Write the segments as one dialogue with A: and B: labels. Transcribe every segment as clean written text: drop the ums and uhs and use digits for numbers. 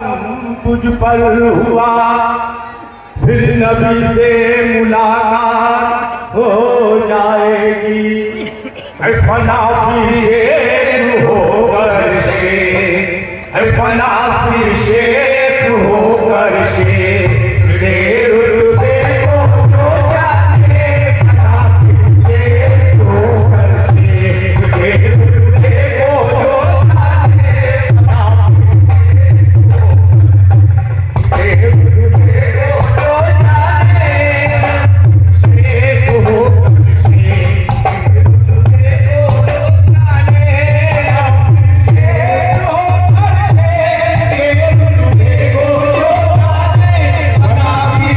A: तुझ पर हुआ फिर नबी से मुलाकात हो जाएगी। फना फिर शेख होकर शेख, फना फिर शेख होकर शेख, रुतबे को जो जाने, फना फिर शेख होकर शेख, रुतबे को जो जाने, फना फिर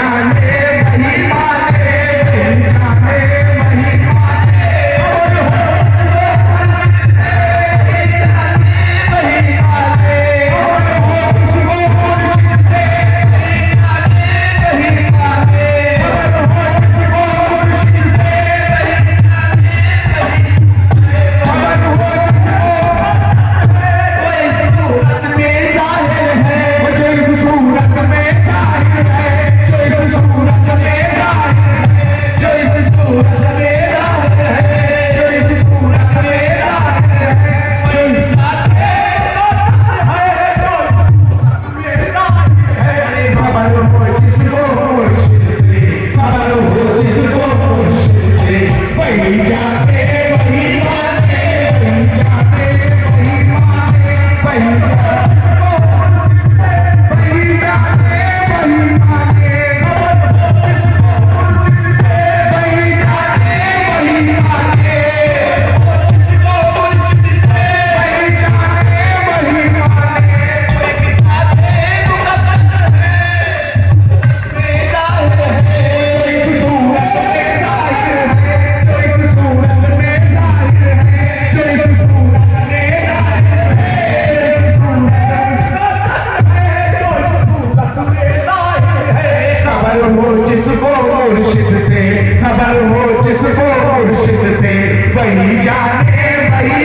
B: जाने वही माने, वही जाने वही माने। और हो किसको मुर्शिद से वही जाने वही माने, और हो किसको मुर्शिद से वही जाने वही माने, और हो किसको सूरत में जाहिर है, जो इस सूरत में जाहिर है, जो इस सूरत में जाहिर है, जो इस सूरत में जाहिर है, जो इस सूरत में जाहिर है, जो इस खबर हो जिसको मुर्शिद से, खबर हो जिसको मुर्शिद से, वही जाने वही माने, वही जाने वही माने, वही जाने वही माने, वही जाने वही माने, जिसको मुर्शिद से वही जाने वही माने। खबर हो जिसको मुर्शिद से, खबर हो जिसको मुर्शिद से, वही जाने वही